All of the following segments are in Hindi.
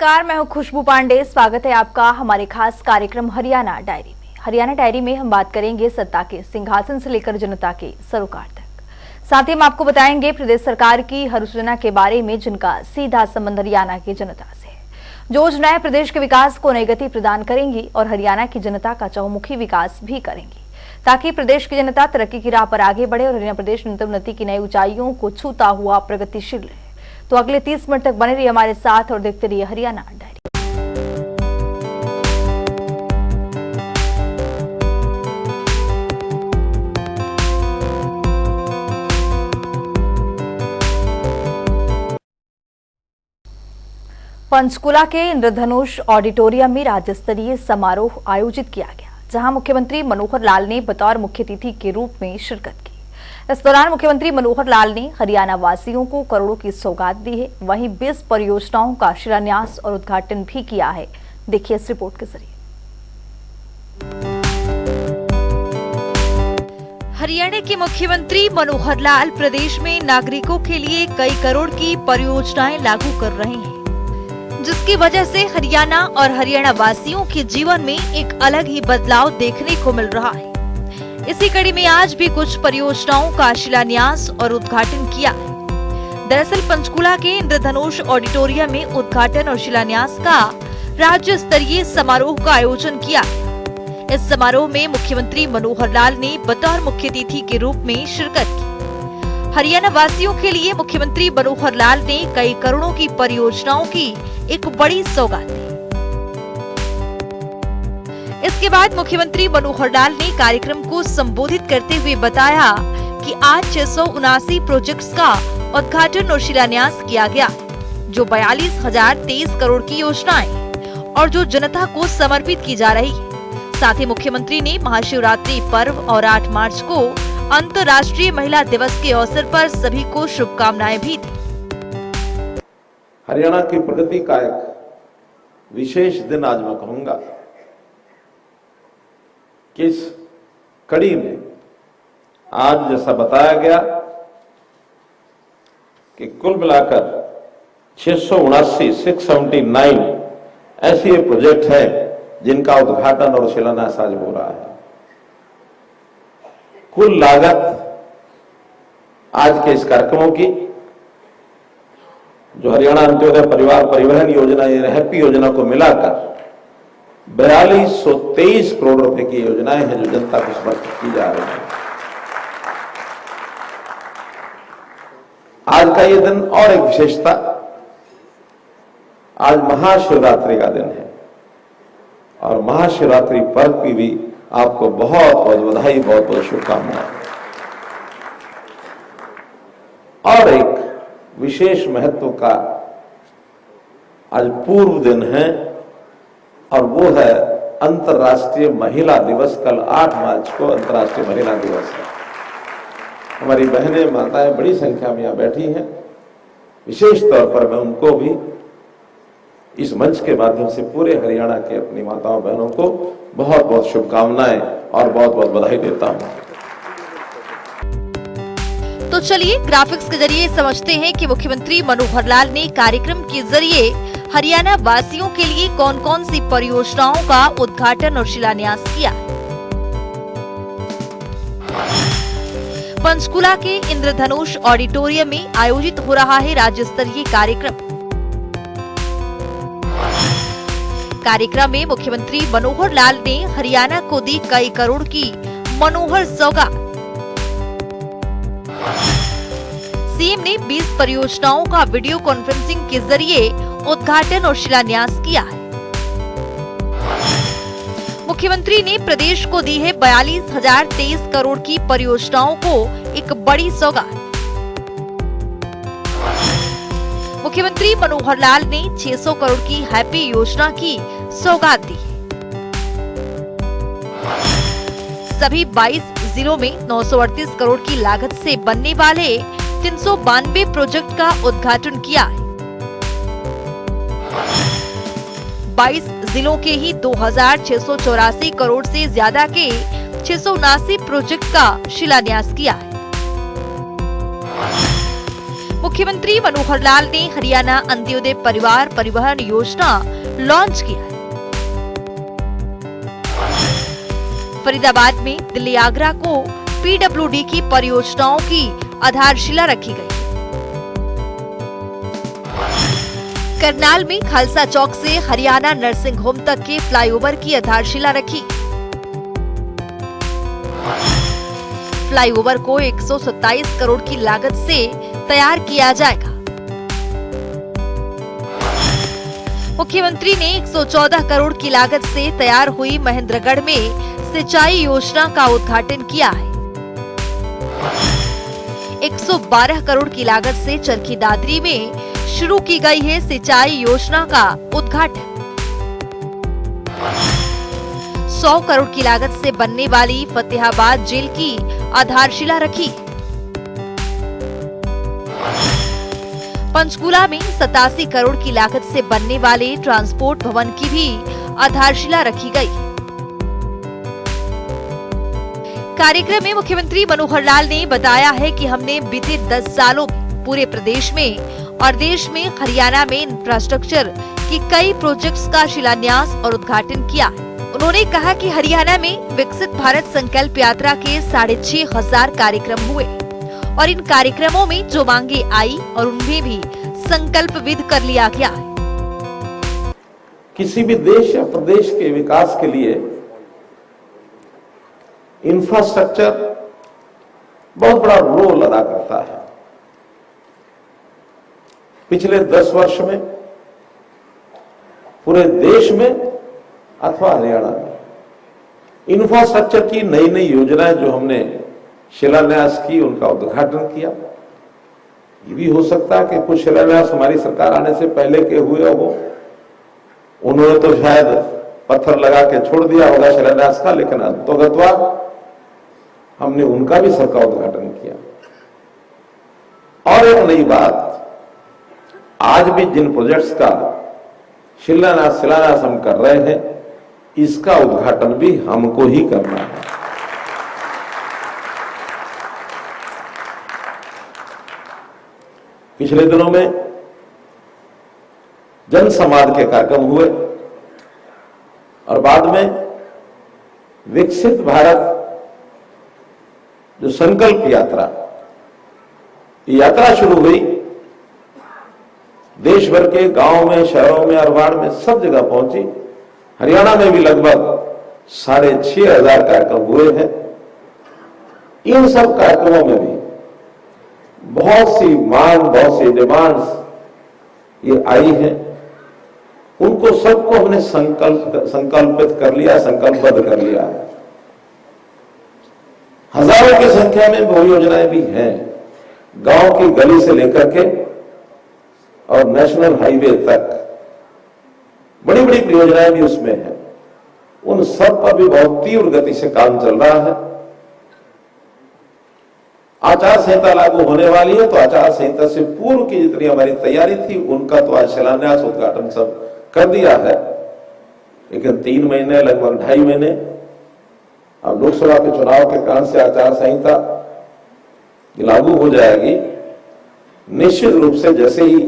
नमस्कार, मैं हूं खुशबू पांडे। स्वागत है आपका हमारे खास कार्यक्रम हरियाणा डायरी में। हरियाणा डायरी में हम बात करेंगे सत्ता के सिंहासन से लेकर जनता के सरोकार तक। साथ ही हम आपको बताएंगे प्रदेश सरकार की हर योजना के बारे में जिनका सीधा संबंध हरियाणा की जनता से है। जो योजनाएं प्रदेश के विकास को नई गति प्रदान करेंगी और हरियाणा की जनता का चहुमुखी विकास भी करेंगी, ताकि प्रदेश की जनता तरक्की की राह पर आगे बढ़े और हरियाणा प्रदेश उन्नति की नई ऊंचाइयों को छूता हुआ प्रगतिशील रहे। तो अगले 30 मिनट तक बने रहिए हमारे साथ और देखते रहिए हरियाणा डायरी। पंचकुला के इंद्रधनुष ऑडिटोरियम में राज्य स्तरीय समारोह आयोजित किया गया, जहां मुख्यमंत्री मनोहर लाल ने बतौर मुख्य अतिथि के रूप में शिरकत की। इस दौरान मुख्यमंत्री मनोहर लाल ने हरियाणा वासियों को करोड़ों की सौगात दी है। वहीं 20 परियोजनाओं का शिलान्यास और उद्घाटन भी किया है। देखिए इस रिपोर्ट के जरिए। हरियाणा के मुख्यमंत्री मनोहर लाल प्रदेश में नागरिकों के लिए कई करोड़ की परियोजनाएं लागू कर रहे हैं, जिसकी वजह से हरियाणा और हरियाणा वासियों के जीवन में एक अलग ही बदलाव देखने को मिल रहा है। इसी कड़ी में आज भी कुछ परियोजनाओं का शिलान्यास और उद्घाटन किया है। दरअसल पंचकुला के इंद्रधनुष ऑडिटोरियम में उद्घाटन और शिलान्यास का राज्य स्तरीय समारोह का आयोजन किया है। इस समारोह में मुख्यमंत्री मनोहर लाल ने बतौर मुख्य अतिथि के रूप में शिरकत की। हरियाणा वासियों के लिए मुख्यमंत्री मनोहर लाल ने कई करोड़ों की परियोजनाओं की एक बड़ी सौगात दी। इसके बाद मुख्यमंत्री मनोहर लाल ने कार्यक्रम को संबोधित करते हुए बताया कि आज 679 प्रोजेक्ट्स का उद्घाटन और शिलान्यास किया गया, जो 42,023 करोड़ की योजनाएं और जो जनता को समर्पित की जा रही है। साथ ही मुख्यमंत्री ने महाशिवरात्रि पर्व और 8 मार्च को अंतर्राष्ट्रीय महिला दिवस के अवसर पर सभी को शुभकामनाएं भी दी। हरियाणा की प्रगति का एक विशेष दिन आज मैं कहूंगा कि इस कड़ी में आज जैसा बताया गया कि कुल मिलाकर 679 ऐसे प्रोजेक्ट हैं जिनका उद्घाटन और शिलान्यास आज हो रहा है। कुल लागत आज के इस कार्यक्रमों की, जो हरियाणा अंत्योदय परिवार परिवहन योजना या हैप्पी योजना को मिलाकर 4223 करोड़ रुपए की योजनाएं हैं जो जनता को समर्पित की जा रही है। आज का ये दिन और एक विशेषता, आज महाशिवरात्रि का दिन है और महाशिवरात्रि पर्व की भी आपको बहुत बहुत बधाई, बहुत बहुत शुभकामनाएं। और एक विशेष महत्व का आज पूर्व दिन है और वो है अंतर्राष्ट्रीय महिला दिवस। कल 8 मार्च को अंतर्राष्ट्रीय महिला दिवस है। हमारी बहनें माताएं बड़ी संख्या में यहाँ बैठी हैं। विशेष तौर पर मैं उनको भी इस मंच के माध्यम से पूरे हरियाणा के अपनी माताओं बहनों को बहुत बहुत शुभकामनाएं और बहुत बहुत बधाई देता हूँ। तो चलिए ग्राफिक्स के जरिए समझते हैं कि मुख्यमंत्री मनोहर लाल ने कार्यक्रम के जरिए हरियाणा वासियों के लिए कौन कौन सी परियोजनाओं का उद्घाटन और शिलान्यास किया। पंचकुला के इंद्रधनुष ऑडिटोरियम में आयोजित हो रहा है राज्य स्तरीय कार्यक्रम में मुख्यमंत्री मनोहर लाल ने हरियाणा को दी कई करोड़ की मनोहर सौगात। सीएम ने 20 परियोजनाओं का वीडियो कॉन्फ्रेंसिंग के जरिए उद्घाटन और शिलान्यास किया है। मुख्यमंत्री ने प्रदेश को दी है 42,023 करोड़ की परियोजनाओं को एक बड़ी सौगात। मुख्यमंत्री मनोहर लाल ने 600 करोड़ की हैप्पी योजना की सौगात दी। सभी 22 जिलों में 938 करोड़ की लागत से बनने वाले 392 प्रोजेक्ट का उद्घाटन किया है। 22 जिलों के ही 2,684 करोड़ से ज्यादा के 679 प्रोजेक्ट का शिलान्यास किया है। मुख्यमंत्री मनोहर लाल ने हरियाणा अंत्योदय परिवार परिवहन योजना लॉन्च किया है। फरीदाबाद में दिल्ली आगरा को पीडब्ल्यूडी की परियोजनाओं की आधारशिला रखी गई। करनाल में खालसा चौक से हरियाणा नर्सिंग होम तक के फ्लाईओवर की आधारशिला रखी। फ्लाईओवर को 127 करोड़ की लागत से तैयार किया जाएगा। मुख्यमंत्री ने 114 करोड़ की लागत से तैयार हुई महेंद्रगढ़ में सिंचाई योजना का उद्घाटन किया है। 112 करोड़ की लागत से चरखी दादरी में शुरू की गई है सिंचाई योजना का उद्घाटन। 100 करोड़ की लागत से बनने वाली फतेहाबाद जेल की आधारशिला रखी। पंचकूला में 87 करोड़ की लागत से बनने वाले ट्रांसपोर्ट भवन की भी आधारशिला रखी गई। कार्यक्रम में मुख्यमंत्री मनोहर लाल ने बताया है कि हमने बीते 10 सालों में पूरे प्रदेश में और देश में हरियाणा में इंफ्रास्ट्रक्चर की कई प्रोजेक्ट्स का शिलान्यास और उद्घाटन किया है। उन्होंने कहा कि हरियाणा में विकसित भारत संकल्प यात्रा के 6,500 कार्यक्रम हुए और इन कार्यक्रमों में जो मांगे आई और उनमें भी संकल्प विद कर लिया गया है। किसी भी देश या प्रदेश के विकास के लिए इंफ्रास्ट्रक्चर बहुत बड़ा रोल अदा करता है। पिछले 10 वर्ष में पूरे देश में अथवा हरियाणा में इंफ्रास्ट्रक्चर की नई नई योजनाएं जो हमने शिलान्यास की, उनका उद्घाटन किया। ये भी हो सकता है कि कुछ शिलान्यास हमारी सरकार आने से पहले के हुए हो, उन्होंने तो शायद पत्थर लगा के छोड़ दिया होगा शिलान्यास का, लेकिन अंततः हमने उनका भी सर का उद्घाटन किया। और एक नई बात, आज भी जिन प्रोजेक्ट्स का शिलान्यास हम कर रहे हैं, इसका उद्घाटन भी हमको ही करना है। पिछले दिनों में जन संवाद के कार्यक्रम हुए और बाद में विकसित भारत जो संकल्प यात्रा, ये यात्रा शुरू हुई। देश भर के गांव में, शहरों में, अरवाड़ में सब जगह पहुंची। हरियाणा में भी लगभग 6,500 कार्यक्रम हुए हैं। इन सब कार्यक्रमों में भी बहुत सी मांग, बहुत सी डिमांड्स ये आई हैं। उनको सबको हमने संकल्पित कर लिया, संकल्पबद्ध कर लिया। हजारों की संख्या में वो योजनाएं भी हैं। गांव की गली से लेकर के और नेशनल हाईवे तक बड़ी बड़ी परियोजनाएं भी उसमें हैं। उन सब पर भी बहुत तीव्र गति से काम चल रहा है। आचार संहिता लागू होने वाली है, तो आचार संहिता से पूर्व की जितनी हमारी तैयारी थी, उनका तो आज शिलान्यास उद्घाटन सब कर दिया है। लेकिन 3 महीने, लगभग 2.5 महीने अब लोकसभा के चुनाव के कारण से आचार संहिता लागू हो जाएगी। निश्चित रूप से जैसे ही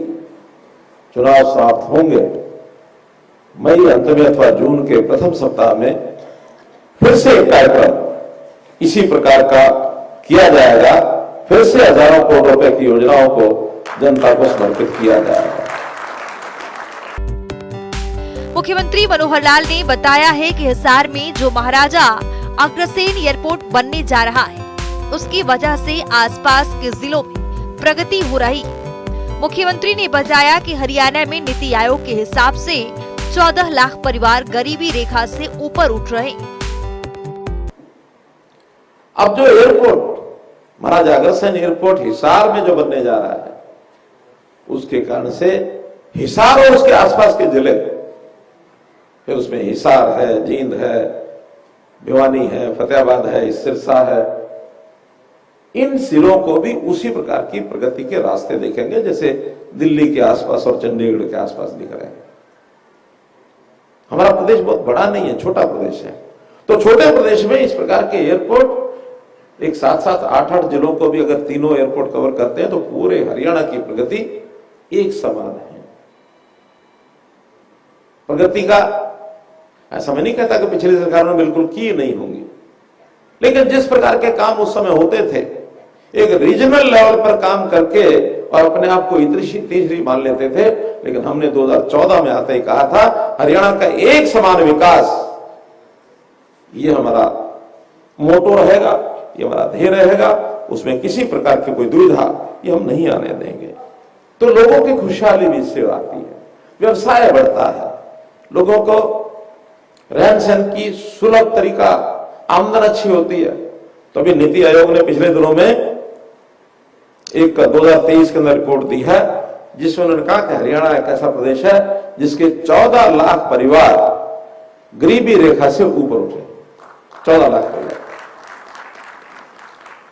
चुनाव समाप्त होंगे, मई अंत में अथवा जून के प्रथम सप्ताह में फिर से एक कार्यक्रम इसी प्रकार का किया जाएगा। फिर से हजारों करोड़ रुपए की योजनाओं को जनता को समर्पित किया जाएगा। मुख्यमंत्री मनोहर लाल ने बताया है कि हिसार में जो महाराजा अग्रसेन एयरपोर्ट बनने जा रहा है, उसकी वजह से आसपास के जिलों में प्रगति हो रही। मुख्यमंत्री ने बताया कि हरियाणा में नीति आयोग के हिसाब से 14 लाख परिवार गरीबी रेखा से ऊपर उठ रहे। अब जो एयरपोर्ट महाराजा अग्रसेन एयरपोर्ट हिसार में जो बनने जा रहा है, उसके कारण से हिसार और उसके आसपास के जिले, फिर उसमें हिसार है, जींद है, भिवानी है, फतेहाबाद है, सिरसा है, इन जिलों को भी उसी प्रकार की प्रगति के रास्ते दिखेंगे जैसे दिल्ली के आसपास और चंडीगढ़ के आसपास दिख रहे हैं। हमारा प्रदेश बहुत बड़ा नहीं है, छोटा प्रदेश है। तो छोटे प्रदेश में इस प्रकार के एयरपोर्ट एक साथ साथ 8-8 जिलों को भी अगर तीनों एयरपोर्ट कवर करते हैं तो पूरे हरियाणा की प्रगति एक समान है। प्रगति का ऐसा मैं नहीं कहता कि पिछली सरकारों ने बिल्कुल की नहीं होंगी, लेकिन जिस प्रकार के काम उस समय होते थे, एक रीजनल लेवल पर काम करके और अपने आप को तीसरी मान लेते थे, लेकिन हमने 2014 में आते ही कहा था हरियाणा का एक समान विकास, ये हमारा मोटो रहेगा, ये हमारा ध्येय रहेगा, उसमें किसी प्रकार की कोई दुविधा ये हम नहीं आने देंगे। तो लोगों की खुशहाली भी इससे आती है, व्यवसाय बढ़ता है, लोगों को रहन सहन की सुलभ तरीका, आमदन अच्छी होती है। तो अभी नीति आयोग ने पिछले दिनों में एक 2023 के अंदर रिपोर्ट दी है, जिसमें उन्होंने कहा कि हरियाणा एक ऐसा प्रदेश है जिसके 14 लाख परिवार गरीबी रेखा से ऊपर उठे। 14 लाख परिवार,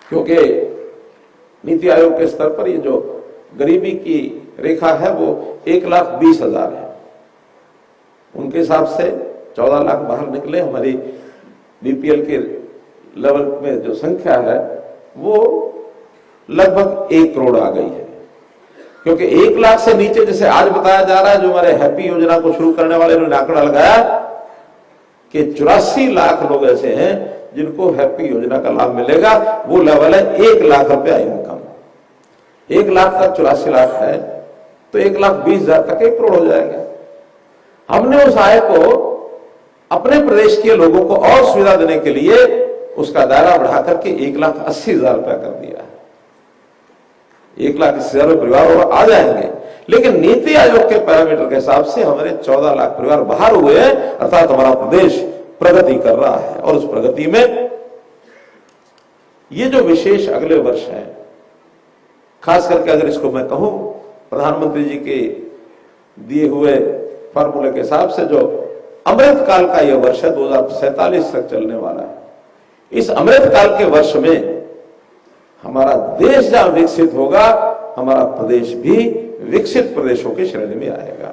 क्योंकि नीति आयोग के स्तर पर ये जो गरीबी की रेखा है वो 1,20,000 है। उनके हिसाब से 14 लाख बाहर निकले। हमारी बीपीएल के लेवल में जो संख्या है वो लगभग 1 करोड़ आ गई है, क्योंकि 1 लाख से नीचे जैसे आज बताया जा रहा है, जो हमारे हैप्पी योजना को शुरू करने वाले ने आंकड़ा लगाया कि 84 लाख लोग ऐसे हैं जिनको हैप्पी योजना का लाभ मिलेगा। वो लेवल है 1 लाख रुपया इनकम। 1 लाख तक 84 लाख है तो 1,20,000 तक 1 करोड़ हो जाएंगे। हमने उस आय को अपने प्रदेश के लोगों को और सुविधा देने के लिए उसका दायरा बढ़ाकर के 1,80,000 रुपया कर दिया है। 1,80,000 परिवार और आ जाएंगे, लेकिन नीति आयोग के पैरामीटर के हिसाब से हमारे 14 लाख परिवार बाहर हुए हैं, अर्थात हमारा प्रदेश प्रगति कर रहा है। और उस प्रगति में ये जो विशेष अगले वर्ष है, खास करके अगर इसको मैं कहूं, प्रधानमंत्री जी के दिए हुए फॉर्मूले के हिसाब से जो अमृत काल का यह वर्ष है, 2047 तक चलने वाला है। इस अमृत काल के वर्ष में हमारा देश जहां विकसित होगा, हमारा प्रदेश भी विकसित प्रदेशों की श्रेणी में आएगा।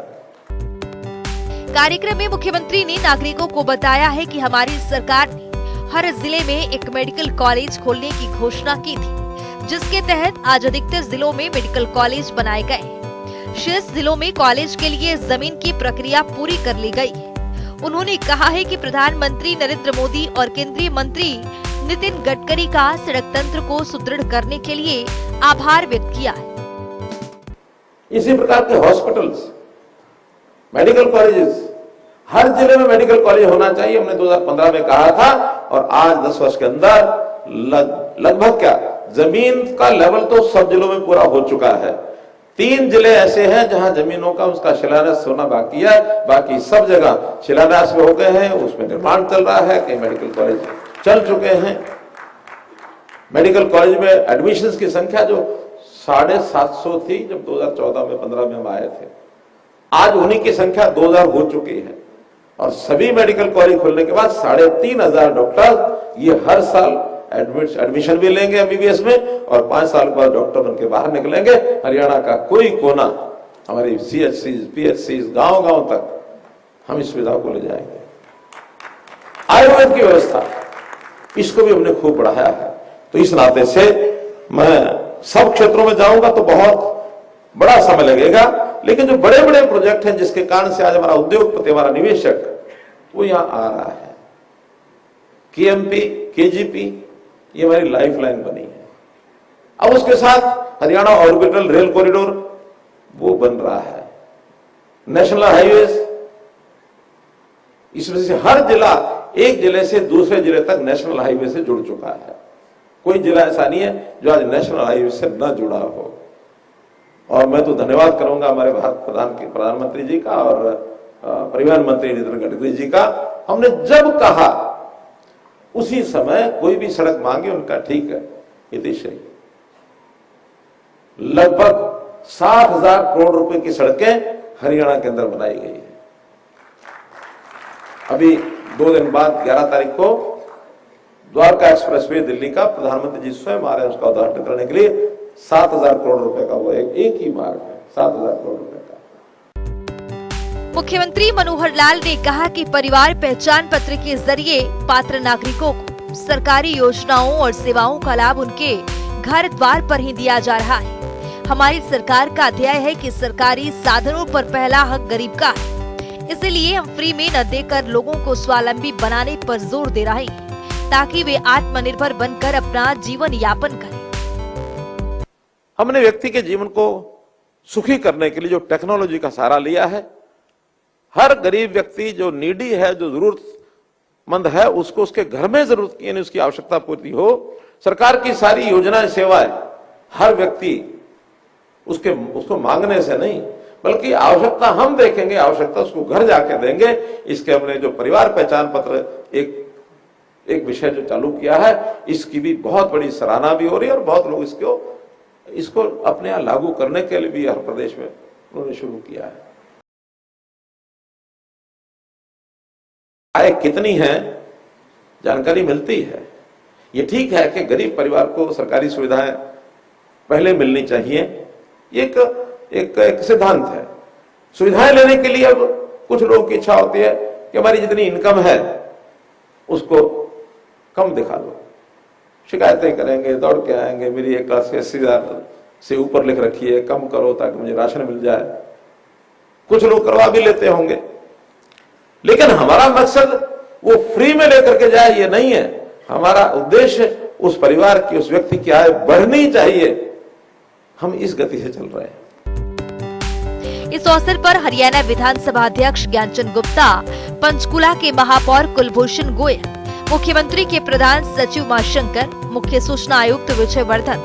कार्यक्रम में मुख्यमंत्री ने नागरिकों को बताया है कि हमारी सरकार ने हर जिले में एक मेडिकल कॉलेज खोलने की घोषणा की थी, जिसके तहत आज अधिकतर जिलों में मेडिकल कॉलेज बनाए गए। शेष जिलों में कॉलेज के लिए जमीन की प्रक्रिया पूरी कर ली गई है। उन्होंने कहा है कि प्रधानमंत्री नरेंद्र मोदी और केंद्रीय मंत्री नितिन गडकरी का सड़क तंत्र को सुदृढ़ करने के लिए आभार व्यक्त किया है। इसी प्रकार के हॉस्पिटल्स, मेडिकल कॉलेजेस, हर जिले में मेडिकल कॉलेज होना चाहिए, हमने 2015 में कहा था। और आज 10 वर्ष के अंदर लगभग क्या जमीन का लेवल तो सब जिलों में पूरा हो चुका है। 3 जिले ऐसे हैं जहां जमीनों का उसका शिलान्यास होना बाकी है, बाकी सब जगह शिलान्यास में हो गए हैं, उसमें निर्माण चल रहा है, कई मेडिकल कॉलेज चल चुके हैं। मेडिकल कॉलेज में एडमिशंस की संख्या जो 750 थी जब 2014 में 15 में हम आए थे, आज उन्हीं की संख्या 2000 हो चुकी है। और सभी मेडिकल कॉलेज खुलने के बाद 3,500 डॉक्टर ये हर साल एडमिशन भी लेंगे एमबीबीएस में, और 5 साल के बाद डॉक्टर उनके बाहर निकलेंगे। हरियाणा का कोई कोना, हमारी सीएचसी, पीएचसी, गांव-गांव तक हम इस सुविधा को ले जाएंगे। आयुर्वेद की व्यवस्था, इसको भी हमने खूब बढ़ाया है। तो इस नाते से मैं सब क्षेत्रों में जाऊंगा तो बहुत बड़ा समय लगेगा, लेकिन जो बड़े बड़े प्रोजेक्ट हैं जिसके कारण से आज हमारा उद्योगपति, हमारा निवेशक वो यहां आ रहा है, केएमपी, केजीपी, ये हमारी लाइफलाइन बनी है। अब उसके साथ हरियाणा ऑर्बिटल रेल कॉरिडोर वो बन रहा है, नेशनल हाईवेज। इस वजह से हर जिला एक जिले से दूसरे जिले तक नेशनल हाईवे से जुड़ चुका है। कोई जिला ऐसा नहीं है जो आज नेशनल हाईवे से न जुड़ा हो। और मैं तो धन्यवाद करूंगा हमारे प्रधानमंत्री जी का और परिवहन मंत्री नितिन गडकरी जी का। हमने जब कहा उसी समय कोई भी सड़क मांगी, उनका ठीक है, इतनी सही। लगभग 60,000 करोड़ रुपए की सड़कें हरियाणा के अंदर बनाई गई है। अभी 2 दिन बाद 11 तारीख को द्वारका एक्सप्रेसवे दिल्ली का प्रधानमंत्री जी स्वयं आ रहे हैं उसका उद्घाटन करने के लिए। 7,000 करोड़ रुपए का वो एक ही मार्ग है, 7,000 करोड़ रुपए का। मुख्यमंत्री मनोहर लाल ने कहा कि परिवार पहचान पत्र के जरिए पात्र नागरिकों को सरकारी योजनाओं और सेवाओं का लाभ उनके घर द्वार पर ही दिया जा रहा है। हमारी सरकार का ध्येय है कि सरकारी साधनों पर पहला हक गरीब का है, इसलिए हम फ्री में न देकर लोगों को स्वावलंबी बनाने पर जोर दे रहे हैं, ताकि वे आत्मनिर्भर बनकर अपना जीवन यापन करें। हमने व्यक्ति के जीवन को सुखी करने के लिए जो टेक्नोलॉजी का सहारा लिया है, हर गरीब व्यक्ति जो नीडी है, जो जरूरतमंद है, उसको उसके घर में जरूरत की यानी उसकी आवश्यकता पूर्ति हो। सरकार की सारी योजनाएं, सेवाएं हर व्यक्ति उसको मांगने से नहीं, बल्कि आवश्यकता हम देखेंगे, आवश्यकता उसको घर जाके देंगे। इसके हमने जो परिवार पहचान पत्र एक विषय जो चालू किया है, इसकी भी बहुत बड़ी सराहना भी हो रही है और बहुत लोग इसको अपने यहाँ लागू करने के लिए भी हर प्रदेश में उन्होंने शुरू किया है। आय कितनी है जानकारी मिलती है। ये ठीक है कि गरीब परिवार को सरकारी सुविधाएं पहले मिलनी चाहिए, एक सिद्धांत है। सुविधाएं लेने के लिए अब कुछ लोगों की इच्छा होती है कि हमारी जितनी इनकम है उसको कम दिखा दो, शिकायतें करेंगे, दौड़ के आएंगे, मेरी एक क्लास 80,000 से ऊपर लिख रखी है, कम करो ताकि मुझे राशन मिल जाए। कुछ लोग करवा भी लेते होंगे, लेकिन हमारा मकसद वो फ्री में लेकर के जाए ये नहीं है। हमारा उद्देश्य उस परिवार की, उस व्यक्ति की आय बढ़नी चाहिए। हम इस गति से चल रहे हैं। इस अवसर पर हरियाणा विधानसभा अध्यक्ष ज्ञानचंद गुप्ता, पंचकुला के महापौर कुलभूषण गोयल, मुख्यमंत्री के प्रधान सचिव उमाशंकर, मुख्य सूचना आयुक्त विजय वर्धन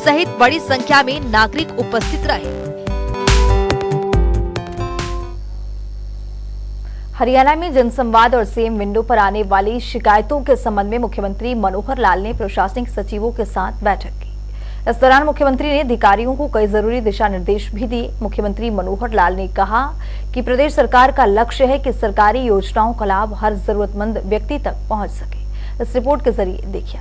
सहित बड़ी संख्या में नागरिक उपस्थित रहे। हरियाणा में जनसंवाद और सीएम विंडो पर आने वाली शिकायतों के संबंध में मुख्यमंत्री मनोहर लाल ने प्रशासनिक सचिवों के साथ बैठक की। इस दौरान मुख्यमंत्री ने अधिकारियों को कई जरूरी दिशा निर्देश भी दिए। मुख्यमंत्री मनोहर लाल ने कहा कि प्रदेश सरकार का लक्ष्य है कि सरकारी योजनाओं का लाभ हर जरूरतमंद व्यक्ति तक पहुंच सके। इस रिपोर्ट के जरिए देखिए।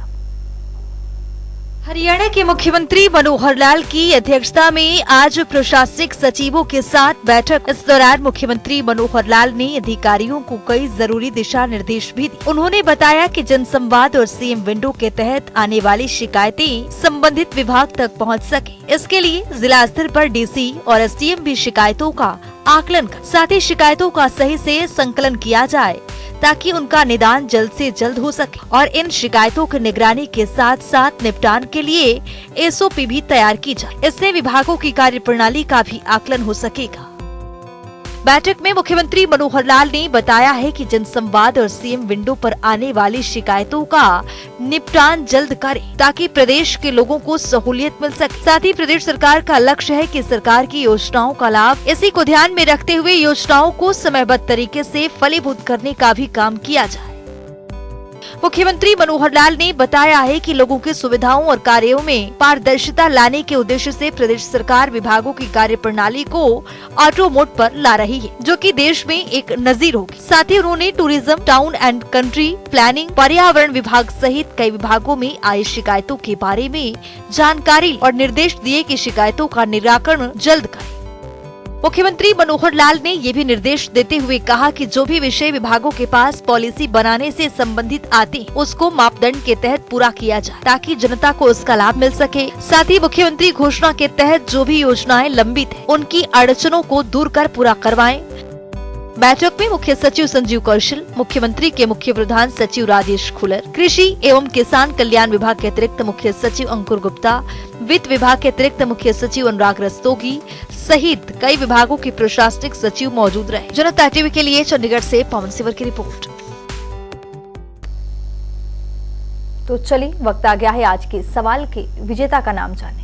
हरियाणा के मुख्यमंत्री मनोहर लाल की अध्यक्षता में आज प्रशासनिक सचिवों के साथ बैठक। इस दौरान मुख्यमंत्री मनोहर लाल ने अधिकारियों को कई जरूरी दिशा निर्देश भी दिए। उन्होंने बताया कि जनसंवाद और सीएम विंडो के तहत आने वाली शिकायतें संबंधित विभाग तक पहुंच सके। इसके लिए जिला स्तर पर डीसी और एसडीएम भी शिकायतों का आकलन कर, साथ ही शिकायतों का सही से संकलन किया जाए ताकि उनका निदान जल्द से जल्द हो सके और इन शिकायतों की निगरानी के साथ साथ निपटान के लिए एसओपी भी तैयार की जाए। इससे विभागों की कार्यप्रणाली का भी आकलन हो सकेगा। बैठक में मुख्यमंत्री मनोहर लाल ने बताया है कि जनसंवाद और सीएम विंडो पर आने वाली शिकायतों का निपटान जल्द करें ताकि प्रदेश के लोगों को सहूलियत मिल सके। साथ ही प्रदेश सरकार का लक्ष्य है कि सरकार की योजनाओं का लाभ, इसी को ध्यान में रखते हुए योजनाओं को समयबद्ध तरीके से फलीभूत करने का भी काम किया जाए। मुख्यमंत्री मनोहर लाल ने बताया है कि लोगों की सुविधाओं और कार्यों में पारदर्शिता लाने के उद्देश्य से प्रदेश सरकार विभागों की कार्यप्रणाली को ऑटो मोड पर ला रही है, जो कि देश में एक नजीर होगी। साथ ही उन्होंने tourism, town and country planning, पर्यावरण विभाग सहित कई विभागों में आई शिकायतों के बारे में जानकारी और निर्देश दिए कि शिकायतों का निराकरण जल्द करें। मुख्यमंत्री मनोहर लाल ने ये भी निर्देश देते हुए कहा कि जो भी विषय विभागों के पास पॉलिसी बनाने से संबंधित आते हैं, उसको मापदंड के तहत पूरा किया जाए ताकि जनता को उसका लाभ मिल सके। साथ ही मुख्यमंत्री घोषणा के तहत जो भी योजनाएं लंबित हैं, उनकी अड़चनों को दूर कर पूरा करवाएं। बैठक में मुख्य सचिव संजीव कौशल, मुख्यमंत्री के मुख्य प्रधान सचिव राजेश खुलर, कृषि एवं किसान कल्याण विभाग के अतिरिक्त मुख्य सचिव अंकुर गुप्ता, वित्त विभाग के अतिरिक्त मुख्य सचिव अनुराग रस्तोगी सहित कई विभागों के प्रशासनिक सचिव मौजूद रहे। जनता टीवी के लिए चंडीगढ़ से पवन सिवर की रिपोर्ट। तो चलिए वक्त आ गया है आज के सवाल के विजेता का नाम जानने का।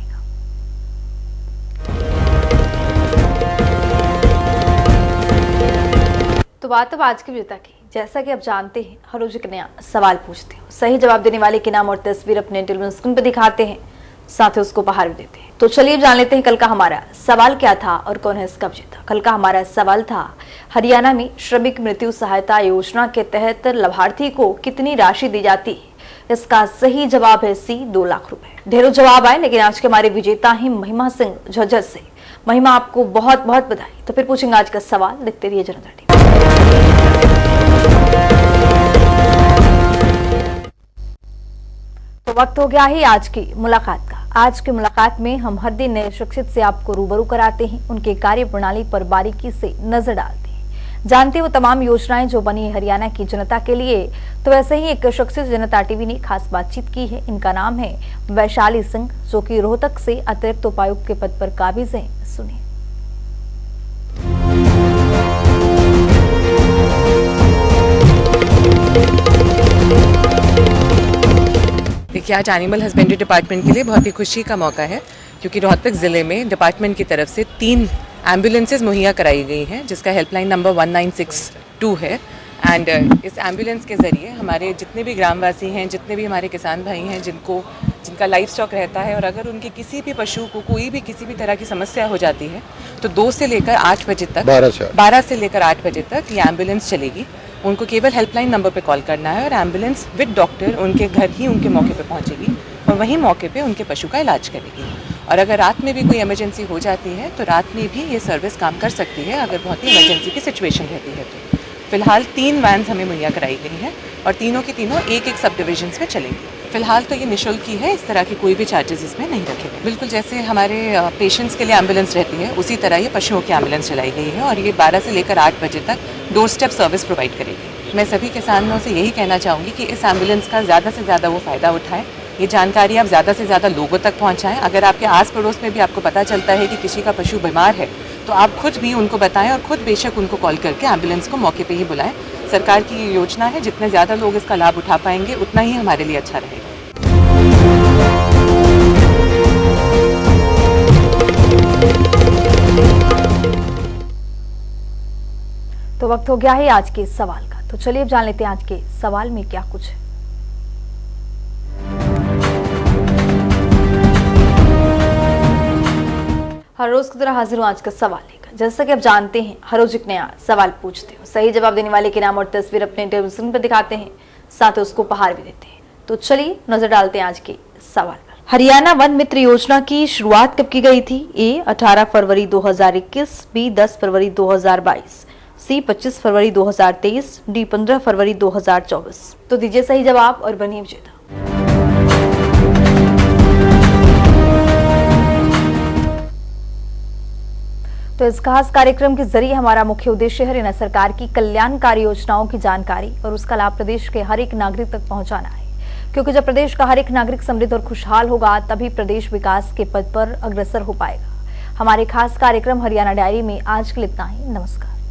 तो बात अब आज के विजेता की। जैसा कि आप जानते हैं, हर रोज एक नया सवाल पूछते हैं, सही जवाब देने वाले के नाम और तस्वीर अपने टेलीविजन स्क्रीन पर दिखाते हैं, साथ ही उसको उपहार भी देते हैं। तो चलिए जान लेते हैं कल का हमारा सवाल क्या था और कौन है इसका विजेता। कल का हमारा सवाल था, हरियाणा में श्रमिक मृत्यु सहायता योजना के तहत लाभार्थी को कितनी राशि दी जाती है? इसका सही जवाब है सी, 2 लाख रुपए। ढेरों जवाब आए, लेकिन आज के हमारे विजेता ही महिमा सिंह झज्जर से। महिमा, आपको बहुत बहुत बधाई। तो फिर पूछेंगे आज का सवाल, देखते रहिए जनता टीवी। तो वक्त हो गया है आज की मुलाकात का। आज की मुलाकात में हम हर दिन नए शख्सियत से आपको रूबरू कराते हैं, उनके कार्य प्रणाली पर बारीकी से नजर डालते हैं, जानते हैं वो तमाम योजनाएं जो बनी है हरियाणा की जनता के लिए। तो वैसे ही एक शख्सियत जनता टीवी ने खास बातचीत की है। इनका नाम है वैशाली सिंह, जो कि रोहतक से अतिरिक्त उपायुक्त के पद पर काबिज हैं। सुनिए। देखिए, आज एनिमल हस्बेंड्री डिपार्टमेंट के लिए बहुत ही खुशी का मौका है, क्योंकि रोहतक ज़िले में डिपार्टमेंट की तरफ से 3 एम्बुलेंसेज मुहैया कराई गई हैं, जिसका हेल्पलाइन नंबर 1962 है। एंड इस एम्बुलेंस के ज़रिए हमारे जितने भी ग्रामवासी हैं, जितने भी हमारे किसान भाई हैं, जिनका लाइफ स्टॉक रहता है, और अगर उनके किसी भी पशु को कोई भी किसी भी तरह की समस्या हो जाती है, तो 2 से लेकर 8 बजे तक 12 से लेकर 8 बजे तक ये एम्बुलेंस चलेगी। उनको केवल हेल्पलाइन नंबर पे कॉल करना है और एम्बुलेंस विद डॉक्टर उनके घर ही उनके मौके पे पहुंचेगी और वहीं मौके पे उनके पशु का इलाज करेगी। और अगर रात में भी कोई इमरजेंसी हो जाती है तो रात में भी ये सर्विस काम कर सकती है, अगर बहुत ही इमरजेंसी की सिचुएशन रहती है तो। फिलहाल 3 वैन्स हमें मुहैया कराई गई हैं और तीनों की तीनों एक सब डिविजन्स में चलेंगी। फिलहाल तो ये निःशुल्क ही है, इस तरह की कोई भी चार्जेस इसमें नहीं रखे गए। बिल्कुल जैसे हमारे पेशेंट्स के लिए एम्बुलेंस रहती है, उसी तरह ये पशुओं की एम्बुलेंस चलाई गई है और ये 12 से लेकर 8 बजे तक डोर स्टेप सर्विस प्रोवाइड करेगी। मैं सभी किसानों से यही कहना चाहूँगी कि इस एम्बुलेंस का ज़्यादा से ज़्यादा वो फ़ायदा उठाएं, ये जानकारी आप ज़्यादा से ज़्यादा लोगों तक पहुँचाएं। अगर आपके आस पड़ोस में भी आपको पता चलता है कि किसी का पशु बीमार है, तो आप खुद भी उनको बताएं और खुद बेशक उनको कॉल करके एम्बुलेंस को मौके पे ही बुलाएं। सरकार की ये योजना है, जितने ज़्यादा लोग इसका लाभ उठा पाएंगे उतना ही हमारे लिए अच्छा रहेगा। तो वक्त हो गया है आज के सवाल का। तो चलिए अब जान लेते हैं आज के सवाल में क्या कुछ है। हर रोज की तरह हाजिर हूं आज का सवाल लेकर। जैसा कि आप जानते हैं, हर रोज एक नया सवाल पूछते हो, सही जवाब देने वाले के नाम और तस्वीर अपने टेलीविजन पर दिखाते हैं, साथ ही उसको उपहार भी देते हैं। तो चलिए नजर डालते हैं आज के सवाल पर। हरियाणा वन मित्र योजना की शुरुआत कब की गई थी? ए 18 फरवरी 2021, बी 10 फरवरी 2022, सी 25 फरवरी 2023, डी 15 फरवरी 2024। तो दीजिए सही जवाब और बनिए विजेता। तो इस खास कार्यक्रम के जरिए हमारा मुख्य उद्देश्य हरियाणा सरकार की कल्याणकारी योजनाओं की जानकारी और उसका लाभ प्रदेश के हर एक नागरिक तक पहुंचाना है, क्योंकि जब प्रदेश का हर एक नागरिक समृद्ध और खुशहाल होगा, तभी प्रदेश विकास के पद पर अग्रसर हो पाएगा। हमारे खास कार्यक्रम हरियाणा डायरी में आज के लिए इतना ही। नमस्कार।